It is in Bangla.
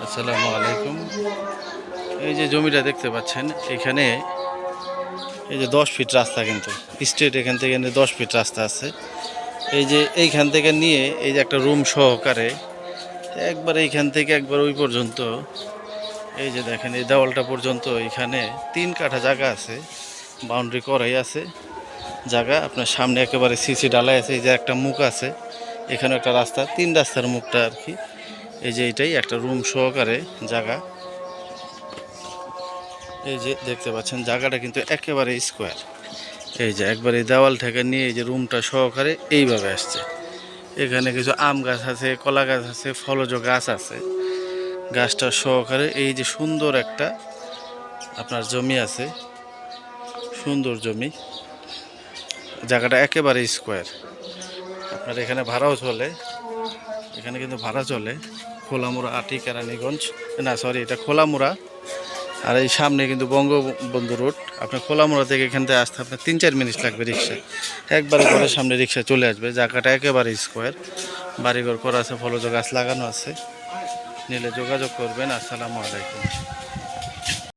আসসালামু আলাইকুম। এই যে জমিটা দেখতে পাচ্ছেন, এখানে এই যে 10 ফিট রাস্তা, কিন্তু স্ট্রেট এখান থেকে 10 ফিট রাস্তা আছে। এই যে এইখান থেকে নিয়ে এই যে একটা রুম সহকারে একবার এইখান থেকে একবার ওই পর্যন্ত, এই যে দেখেন এই দেওয়ালটা পর্যন্ত, এখানে 3 কাঠা জায়গা আছে, বাউন্ডারি করাই আছে জায়গা। আপনার সামনে একেবারে সিসি ডালাই আছে, এই যে একটা মুখ আছে, এখানে একটা রাস্তা, 3 রাস্তার মুখটা আর কি। এই যে এইটাই একটা রুম সহকারে জায়গা। এই যে দেখতে পাচ্ছেন জায়গাটা কিন্তু একেবারে স্কোয়ার। এই যে একবার এই দেওয়াল থেকে নিয়ে এই যে রুমটা সহকারে এইভাবে আসছে। এখানে কিছু আম গাছ আছে, কলা গাছ আছে, ফলজ গাছ আছে। গাছটা সহকারে এই যে সুন্দর একটা আপনার জমি আছে, সুন্দর জমি। জায়গাটা একেবারে স্কোয়ার। আপনার এখানে ভাড়াও চলে, এখানে কিন্তু ভাড়া চলে। খোলামুড়া আটি কেরানীগঞ্জ, না সরি, এটা খোলামুড়া। আর এই সামনে কিন্তু বঙ্গবন্ধু রোড। আপনার খোলামুড়া থেকে এখান থেকে আসতে আপনার 3-4 মিনিট লাগবে রিক্সায়। একবারে ঘরের সামনে রিক্সা চলে আসবে। জায়গাটা একেবারে স্কোয়ার, বাড়িঘর করা আছে, ফলজ গাছ লাগানো আছে। নিলে যোগাযোগ করবেন। আসসালামু আলাইকুম।